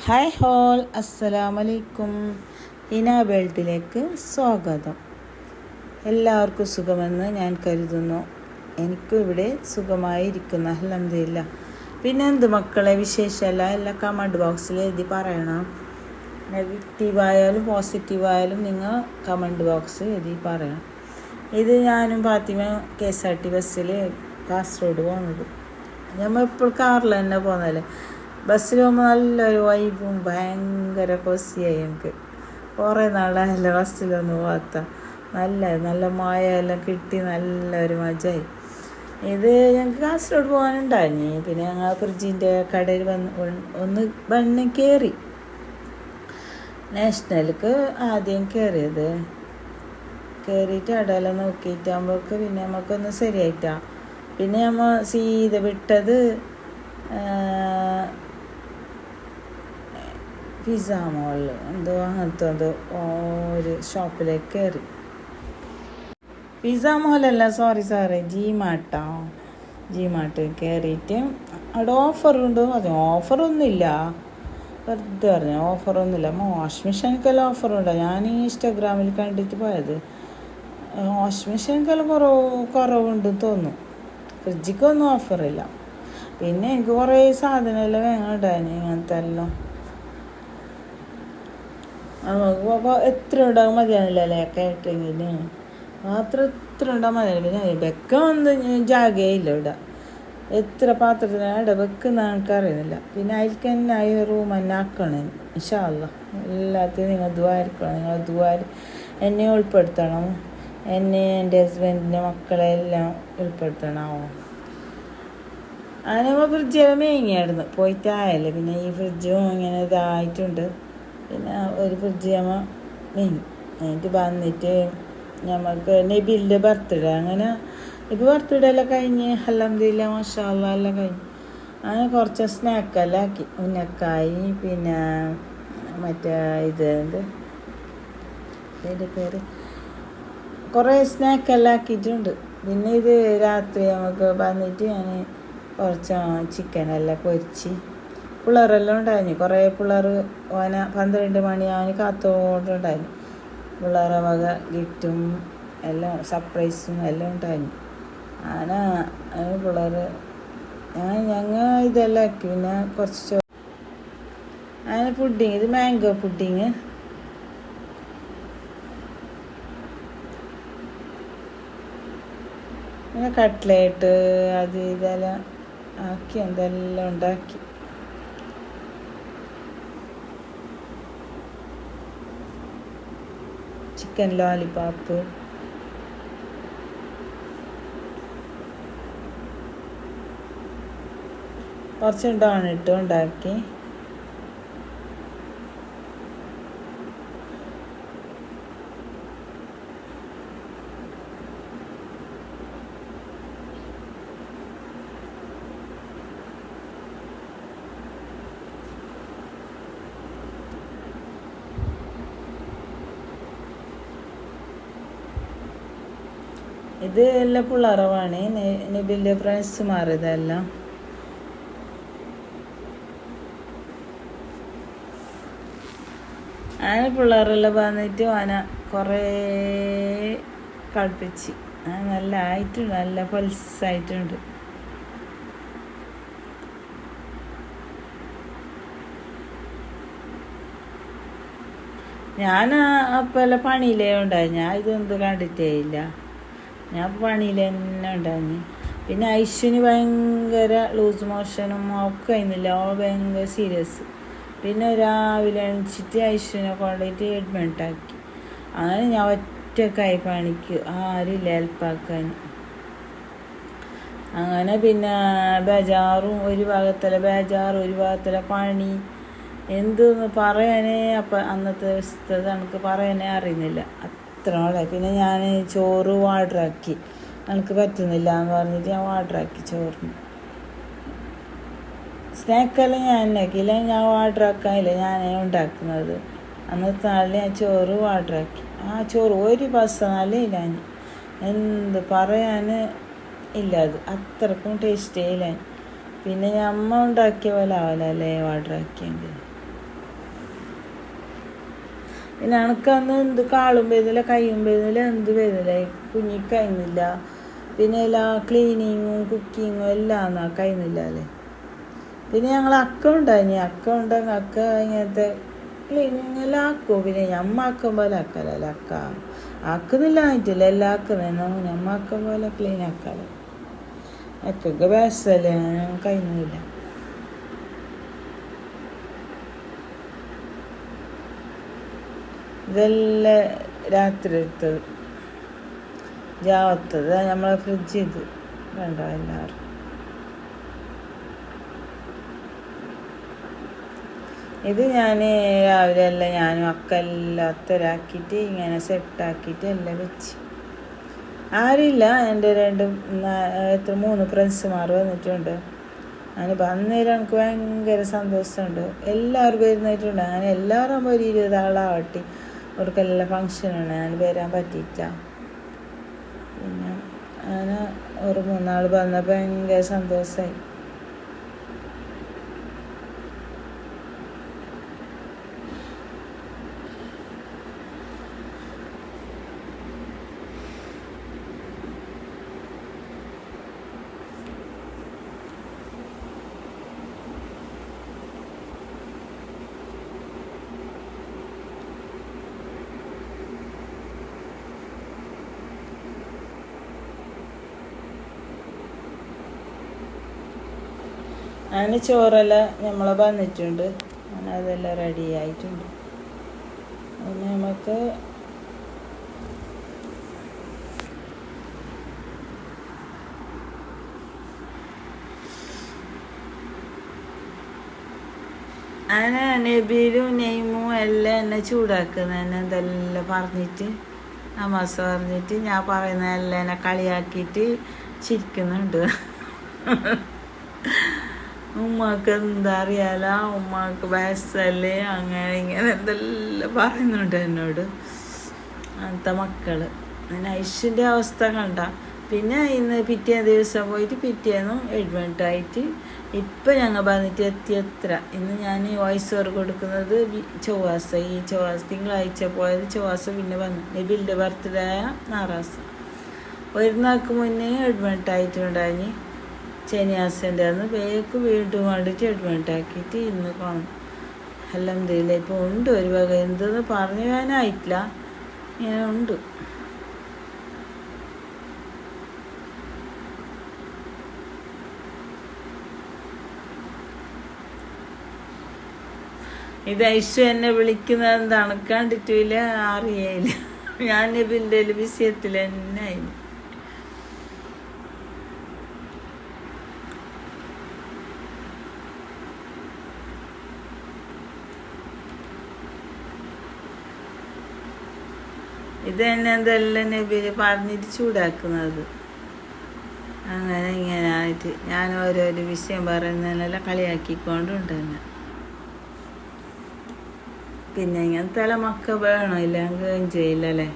Hi whole, അസ്സലാമലൈക്കും. ഹിന വേൾഡിലേക്ക് സ്വാഗതം. എല്ലാവർക്കും സുഖമെന്ന് ഞാൻ കരുതുന്നു. എനിക്കും ഇവിടെ സുഖമായിരിക്കുന്നു, അൽഹംദുലില്ലാ. പിന്നെ എന്ത് മക്കളെ വിശേഷമല്ല, എല്ലാം കമൻറ്റ് ബോക്സിൽ എഴുതി പറയണം. നെഗറ്റീവായാലും പോസിറ്റീവായാലും നിങ്ങൾ കമൻറ്റ് ബോക്സ് എഴുതി പറയണം. ഇത് ഞാനും ഫാത്തിമ KSRT ബസ്സിൽ കാസർഗോഡ് പോകുന്നത്. നമ്മൾ എപ്പോഴും കാറിൽ തന്നെ പോകുന്നതല്ലേ. ബസ്സിൽ പോകുമ്പോൾ നല്ലൊരു വൈബും ഭയങ്കര കൊസിയായി. എനിക്ക് കുറേ നാളായല്ല ബസ്സിലൊന്നും പോകാത്ത. നല്ല മഴയെല്ലാം കിട്ടി, നല്ലൊരു മജയായി. ഇത് ഞങ്ങൾക്ക് കാസർഗോഡ് പോകാനുണ്ടായി. പിന്നെ ഞങ്ങൾ ഫ്രിഡ്ജിൻ്റെ കടയിൽ ഒന്ന് കയറി. നാഷണലിക്ക് ആദ്യം കയറിയിട്ട് അടയെല്ലാം നോക്കിയിട്ടാകുമ്പോൾക്ക് പിന്നെ നമുക്കൊന്ന് ശരിയായിട്ടാ. പിന്നെ നമ്മൾ സീത വിട്ടത് പിസ്സ മോളിൽ എന്തോ അങ്ങനത്തെ എന്തോ ഒരു ഷോപ്പിലേക്ക് കയറി. പിസ്സ മോളല്ല, സോറി ജി മാർട്ട് കയറിയിട്ട് അവിടെ ഓഫറുണ്ട്. അത് ഓഫറൊന്നുമില്ല, വെറുതെ പറഞ്ഞു ഓഫറൊന്നുമില്ല. വാഷിംഗ് മെഷീനൊക്കെല്ലാം ഓഫറുണ്ടോ? ഞാൻ ഇൻസ്റ്റാഗ്രാമിൽ കണ്ടിട്ട് പോയത്. വാഷിംഗ് മെഷീനൊക്കെല്ലാം കുറവുണ്ടെന്ന് തോന്നുന്നു. ഫ്രിഡ്ജിക്കൊന്നും ഓഫറില്ല. പിന്നെ എനിക്ക് കുറേ സാധനമെല്ലാം വേങ്ങണ്ടായിരുന്നു. ഇങ്ങനത്തെ എല്ലാം നമുക്ക് എത്ര ഉണ്ടാകും മതിയാണില്ലല്ലേ കാറ്ററിങ്ങിന്. പാത്രം എത്ര ഉണ്ടാകും മതിയാനില്ല. പിന്നെ വെക്കാൻ ജാഗയില്ല ഇവിടെ. എത്ര പാത്രത്തിന് ഇവിടെ വെക്കുന്ന എനിക്കറിയുന്നില്ല. പിന്നെ അതിലേക്ക് തന്നെ ഈ റൂം തന്നെ ആക്കണം ഇൻഷാ അല്ലാഹ്. എല്ലാത്തിനും നിങ്ങൾ ദുആയിരിക്കണം. നിങ്ങൾ ദുആയിൽ എന്നെ ഉൾപ്പെടുത്തണം. എന്നെ, എൻ്റെ ഹസ്ബൻഡിൻ്റെ മക്കളെല്ലാം ഉൾപ്പെടുത്തണമോ. അങ്ങനെ നമ്മൾ ഫ്രിഡ്ജെല്ലാം മേങ്ങിയായിരുന്നു പോയിട്ടായല്ലേ. പിന്നെ ഈ ഫ്രിഡ്ജും ഇങ്ങനെ ഇതായിട്ടുണ്ട്. പിന്നെ ഒരു ഫ്രിഡ്ജ് നമ്മൾ മേങ്ങി. എന്നിട്ട് വന്നിട്ട് നമുക്ക് നബിലിൻ്റെ ബർത്ത്ഡേ, അങ്ങനെ ഇപ്പോൾ ബർത്ത്ഡേ എല്ലാം കഴിഞ്ഞ് അൽഹംദുലില്ലാ മാഷാ അല്ലാഹ് എല്ലാം കഴിഞ്ഞ്. അങ്ങനെ കുറച്ച് സ്നാക്കെല്ലാം ആക്കി. ഉന്നക്കായി, പിന്നെ മറ്റേ ഇതിൻ്റെ പേര് കുറേ സ്നാക്കെല്ലാം ആക്കിയിട്ടുണ്ട്. പിന്നെ ഇത് രാത്രി നമുക്ക് വന്നിട്ട് ഞാൻ കുറച്ച് ചിക്കനെല്ലാം പൊരിച്ച്. പിള്ളേരെല്ലാം ഉണ്ടായിരുന്നു, കുറേ പിള്ളേർ. 12 മണി ഞാൻ കാത്തോണ്ടുണ്ടായിരുന്നു. പിള്ളേരെ വക ഗിഫ്റ്റും എല്ലാം സർപ്രൈസും എല്ലാം ഉണ്ടായിരുന്നു. അങ്ങനെ പിള്ളേർ ഞങ്ങൾ ഇതെല്ലാം ആക്കി. പിന്നെ കുറച്ച് അങ്ങനെ പുഡിങ്, ഇത് മാംഗോ പുഡിങ്. പിന്നെ കട്ട്ലേറ്റ് അത് ഇതെല്ലാം ആക്കി എന്തെല്ലാം ഉണ്ടാക്കി. ചിക്കൻ ലോലിപോപ്പ്, കുറച്ച് ഡോണറ്റ് ഉണ്ടാക്കി. ഇത് എല്ലാം പിള്ളേരവാണ്, നബിലിൻ്റെ ഫ്രണ്ട്സുമാർ. ഇതെല്ലാം അങ്ങനെ പിള്ളേരെല്ലാം വന്നിട്ട് കുറേ കളിപ്പിച്ച്. നല്ല ആയിട്ടുണ്ട്, നല്ല പൾസായിട്ടുണ്ട്. ഞാൻ അപ്പം എല്ലാം പണിയിലേ ഉണ്ടായി. ഞാൻ ഇതൊന്നും കണ്ടിട്ടേ ഇല്ല. ഞാൻ പണിയിൽ തന്നെ ഉണ്ടായിരുന്നു. പിന്നെ ഐശ്വന് ഭയങ്കര ലൂസ് മോഷനും ഒക്കെ ആയിരുന്നില്ല. അവൾ ഭയങ്കര സീരിയസ്. പിന്നെ രാവിലെ എണിച്ചിട്ട് ഐശ്വനെ കൊണ്ടുപോയിട്ട് അഡ്മിറ്റ് ആക്കി. അങ്ങനെ ഞാൻ ഒറ്റക്കായി പണിക്ക്, ആരില്ല ഹെൽപ്പാക്കാൻ. അങ്ങനെ പിന്നെ ബേജാറും ഒരു ഭാഗത്തല്ല പണി. എന്തെന്ന് പറയാനേ അപ്പം അന്നത്തെ ദിവസത്തെ എനിക്ക് പറയാനേ അറിയുന്നില്ല. അത്ര നാളായി. പിന്നെ ഞാൻ ചോറ് വാർഡറാക്കി. എനിക്ക് പറ്റുന്നില്ല എന്ന് പറഞ്ഞിട്ട് ഞാൻ വാർഡറാക്കി ചോറിന്. സ്നാക്കെല്ലാം ഞാൻ ഉണ്ടാക്കിയില്ല, ഞാൻ വാർഡറാക്കാനില്ല, ഞാനേ ഉണ്ടാക്കുന്നത്. അന്നത്തെ നാളിൽ ഞാൻ ചോറ് വാർഡറാക്കി. ആ ചോറ് ഒരു ബസ്സാലേ ഇല്ല. ഞാൻ എന്ത് പറയാൻ ഇല്ല, അത് അത്രക്കും ടേസ്റ്റേ ഇല്ല. പിന്നെ ഞാൻ അമ്മ ഉണ്ടാക്കിയ പോലെ ആവലല്ലേ വാർഡറാക്കിയെങ്കിൽ. പിന്നെ എനക്കന്ന് എന്ത് കാളും വരുന്നില്ല, കയ്യും വരുന്നില്ല, എന്ത് വരുന്നില്ല, കഴിയുന്നില്ല. പിന്നെ എല്ലാ ക്ലീനിങ്ങും കുക്കിങ്ങും എല്ലാം കഴിയുന്നില്ല അല്ലേ. പിന്നെ ഞങ്ങൾ അക്ക ഉണ്ടായി, അക്ക ഉണ്ടെങ്കിൽ അക്ക ഇങ്ങനത്തെ ക്ലീനിങ് എല്ലാം ആക്കുമോ. പിന്നെ ഞമ്മ ആക്കും പോലെ ആക്കാലല്ലേ, അക്ക ആക്കുന്നില്ല ആയിട്ടില്ല, എല്ലാം ആക്കുന്നേനോ ഞമ്മ ആക്കും പോലെ ക്ലീൻ ആക്കാലോ. അക്കൊക്കെ ബേസല്ലേ, കഴിയുന്നില്ല. ഇതെല്ലാം രാത്രി എടുത്തത് ജാവത്തത് നമ്മളെ ഫ്രിഡ്ജ് ഇത് വേണ്ട എല്ലാവരും. ഇത് ഞാൻ രാവിലെ എല്ലാം ഞാനും അക്കെല്ലാം അത്തരാക്കിയിട്ട് ഇങ്ങനെ സെറ്റാക്കിയിട്ട് എല്ലാം വെച്ച്. ആരുമില്ല, എൻ്റെ 3 ഫ്രണ്ട്സുമാർ വന്നിട്ടുണ്ട്. ഞാനിപ്പോൾ അന്നേരം എനിക്ക് ഭയങ്കര സന്തോഷമുണ്ട്. എല്ലാവരും വരുന്നിട്ടുണ്ട്. അങ്ങനെ എല്ലാവരും ഒരു 20 ആളാവട്ടെ, അവർക്കെല്ലാം ഫങ്ഷനാണ്, ഞാൻ വരാൻ പറ്റിയില്ല. പിന്നെ അങ്ങനെ ഒരു 3 ആൾ വന്നപ്പോൾ ഭയങ്കര സന്തോഷമായി. അങ്ങനെ ചോറെല്ലാം നമ്മളെ വന്നിട്ടുണ്ട്, അങ്ങനെ അതെല്ലാം റെഡി ആയിട്ടുണ്ട്. പിന്നെ നമുക്ക് അങ്ങനെ നബീലും നെയ്മും എല്ലാം എന്നെ ചൂടാക്കുന്ന എന്തെല്ലാം പറഞ്ഞിട്ട്, നമാസ് പറഞ്ഞിട്ട് ഞാൻ പറയുന്ന എല്ലാം എന്നെ കളിയാക്കിയിട്ട് ചിരിക്കുന്നുണ്ട്. ഉമ്മാക്ക് എന്താ അറിയാല, ഉമ്മാക്ക് വയസ്സല്ലേ, അങ്ങനെ ഇങ്ങനെ എന്തെല്ലാം പറയുന്നുണ്ട് എന്നോട്. അങ്ങനത്തെ മക്കള്. അങ്ങനെ ഐഷിൻ്റെ അവസ്ഥ കണ്ട. പിന്നെ ഇന്ന് പിറ്റേ ദിവസം പോയിട്ട് പിറ്റേന്നും അഡ്മിറ്റായിട്ട് ഇപ്പം ഞങ്ങൾ പറഞ്ഞിട്ട് എത്ര ഇന്ന് ഞാൻ വോയിസ് ഓവർ കൊടുക്കുന്നത് ചൊവ്വാഴ്ച. ഈ തിങ്കളാഴ്ച പോയത് ചൊവ്വാഴ്ച പിന്നെ വന്നു. നബിലിൻ്റെ ബർത്ത്ഡേ ഞായറാഴ്ച. ഒരു നാൾക്ക് മുന്നേ അഡ്മിറ്റായിട്ടുണ്ടായി. ശനിയാഴ്ചൻ്റെ അന്ന് വീണ്ടും കണ്ടിട്ട് അഡ്മിറ്റാക്കിയിട്ട് ഇന്ന് കാണും. അൽഹംദുലില്ലാ ഇപ്പോൾ ഉണ്ട് ഒരു വക. എന്തെന്ന് പറഞ്ഞു പോകാനായിട്ടില്ല, ഇങ്ങനെ ഉണ്ട്. ഇത് ഐഷു എന്നെ വിളിക്കുന്നത് എന്താണ് കണ്ടിട്ടില്ല, അറിയില്ല. ഞാൻ നബിൻ്റെ വിഷയത്തിൽ തന്നെ ആയിരുന്നു. ഇത് തന്നെ എന്തെല്ലാം നബിയിൽ പറഞ്ഞിട്ട് ചൂടാക്കുന്നത്. അങ്ങനെ ഇങ്ങനെ ആയിട്ട് ഞാൻ ഓരോരോ വിഷയം പറയുന്നതിനെല്ലാം കളിയാക്കിക്കൊണ്ടുണ്ട് തന്നെ. പിന്നെ ഇങ്ങനത്തെ മക്ക വേണം, ഇല്ലെങ്കിൽ എൻജോയ് ചെയ്യില്ലല്ലേ.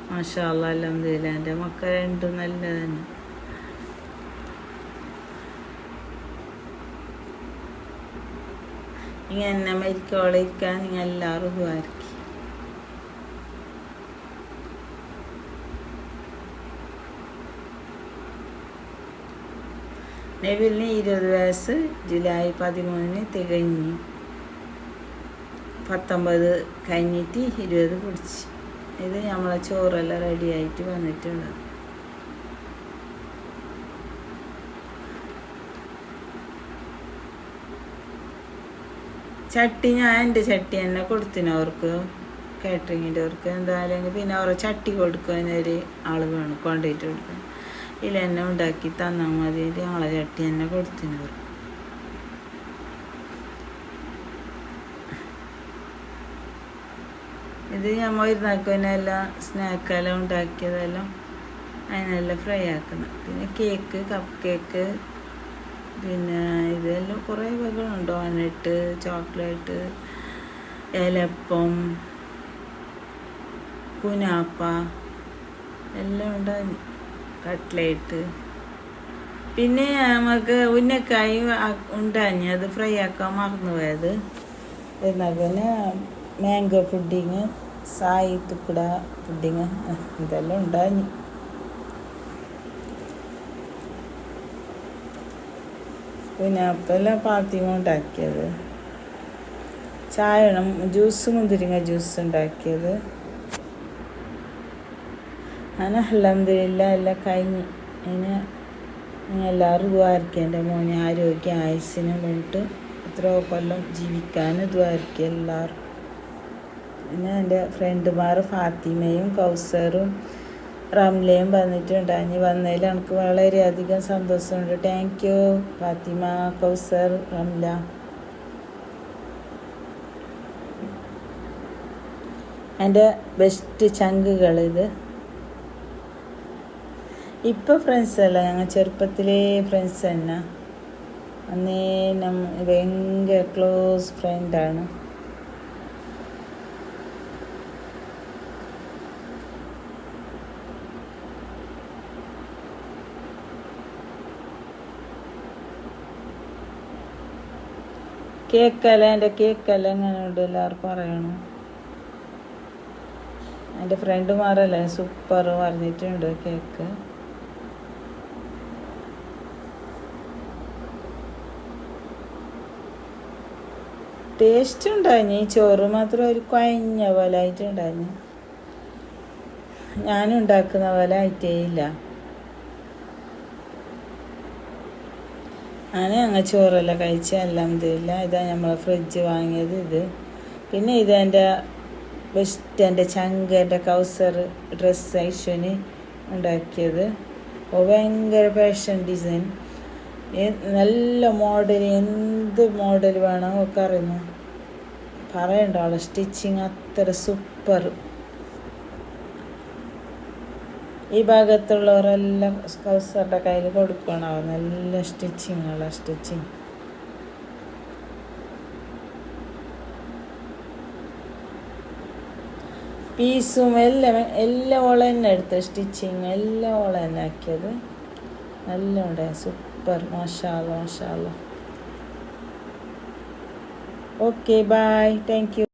മാഷാ അല്ലാഹ് അൽഹംദുലില്ലാ, എൻ്റെ മക്ക രണ്ടും നല്ല തന്നെ. ഇങ്ങനെ മരിക്കോളം ഇരിക്കാൻ നിങ്ങൾ എല്ലാവരും ദ്വാരക്കി. നബിലിന് 20 വയസ്സ് ജൂലൈ 13 തികഞ്ഞു. 19 കഴിഞ്ഞിട്ട് 20 പിടിച്ച്. ഇത് നമ്മളെ ചോറെല്ലാം റെഡി ആയിട്ട് വന്നിട്ടുണ്ട്. ചട്ടി ഞാൻ എൻ്റെ ചട്ടി തന്നെ കൊടുത്തിന് അവർക്ക്, കാറ്ററിങ്ങിൻ്റെ അവർക്ക്. എന്തായാലും പിന്നെ അവർ ചട്ടി കൊടുക്കുന്നൊരു ആൾ വേണം കൊണ്ടുപോയിട്ട് കൊടുക്കാൻ. ഇതിൽ എന്നെ ഉണ്ടാക്കി തന്നാൽ മതി, ഞങ്ങളെ ചട്ടി തന്നെ കൊടുത്തിന് അവർക്ക്. ഇത് നമ്മൾ ഇരുന്നാക്കുന്നെല്ലാം സ്നാക്കെല്ലാം ഉണ്ടാക്കിയതെല്ലാം അതിനെല്ലാം ഫ്രൈ ആക്കണം. പിന്നെ കേക്ക്, കപ്പ് കേക്ക്, പിന്നെ ഇതെല്ലാം കുറേ വകകളുണ്ട്. ഡോനട്ട്, ചോക്ലേറ്റ്, ഏലപ്പം, കുനാപ്പ എല്ലാം ഉണ്ടാകും. കട്ട്ലേറ്റ്. പിന്നെ നമുക്ക് ഉന്നക്കായി ഉണ്ടാഞ്ഞ് അത് ഫ്രൈ ആക്കാൻ മറന്നുപോയത്. എന്നാൽ പിന്നെ മാംഗോ പുഡിങ്, സായി തുക്കട പുഡിങ് ഇതെല്ലാം ഉണ്ടായി. പിന്നെ അപ്പെല്ലാം ഫാത്തിമ ഉണ്ടാക്കിയത്. ചായ ജ്യൂസ് മുന്തിരിങ്ങ ജ്യൂസ് ഉണ്ടാക്കിയത്. അങ്ങനെ അൽഹംദുലില്ലാ എല്ലാം കഴിഞ്ഞ്. അതിന് എല്ലാവരും ദ്വാരക്കുക. എൻ്റെ മോനെ ആരോഗ്യ ആയുസ്സിനും വേണ്ടിയിട്ട് എത്രയോ കൊല്ലം ജീവിക്കാൻ ദ്വാരക്കുക എല്ലാവരും. പിന്നെ എൻ്റെ ഫ്രണ്ടുമാർ ഫാത്തിമയും കൗസറും റംലയും വന്നിട്ടുണ്ടായി. വന്നതിൽ എനിക്ക് വളരെയധികം സന്തോഷമുണ്ട്. താങ്ക് യു ഫാത്തിമ, കൗസർ, റംല. എൻ്റെ ബെസ്റ്റ് ചങ്കുകൾ ഇത്. ഇപ്പോൾ ഫ്രണ്ട്സ് അല്ല, ഞങ്ങൾ ചെറുപ്പത്തിലേ ഫ്രണ്ട്സ് തന്നെ. അന്നേ ഭയങ്കര ക്ലോസ് ഫ്രണ്ടാണ്. കേക്കല്ല, എൻ്റെ കേക്കല്ല എങ്ങനെയുണ്ട് എല്ലാവരും പറയണം. എൻ്റെ ഫ്രണ്ടുമാരല്ലേ സൂപ്പർ പറഞ്ഞിട്ടുണ്ട് കേക്ക്. ടേസ്റ്റ് ഉണ്ടായിരുന്നു. ഈ ചോറ് മാത്രം ഒരു കുഴഞ്ഞ പോലെ ആയിട്ടുണ്ടായിരുന്നു. ഞാനുണ്ടാക്കുന്ന പോലെ ആയിട്ടേ ഇല്ല. അങ്ങനെ ചോറെല്ലാം കഴിച്ച് അൽഹംദുലില്ലാ. ഇതാ നമ്മൾ ഫ്രിഡ്ജ് വാങ്ങിയത് ഇത്. പിന്നെ ഇത് എൻ്റെ ബെസ്റ്റ്, എൻ്റെ ചങ്ക്, എൻ്റെ കൗസർ ഡ്രസ്സ് ഐശ്വന് ഉണ്ടാക്കിയത്. ഭയങ്കര ഫാഷൻ ഡിസൈൻ, നല്ല മോഡൽ, എന്ത് മോഡൽ വേണം ഒക്കെ അറിയുന്നു. പറയണ്ട, ആളെ സ്റ്റിച്ചിങ് അത്ര സൂപ്പർ. ഈ ഭാഗത്തുള്ളവരെല്ലാം കൗസറുടെ കയ്യിൽ കൊടുക്കണം. നല്ല സ്റ്റിച്ചിങ്ങുള്ള സ്റ്റിച്ചിങ്. പീസും എല്ലാം ഓള തന്നെ എടുത്ത് സ്റ്റിച്ചിങ് എല്ലാം ഓള തന്നെ ആക്കിയത്. നല്ല ഉണ്ട്, സൂപ്പർ. മാഷാ അല്ലാ, മാഷാ അല്ലാ. Okay, bye, thank U.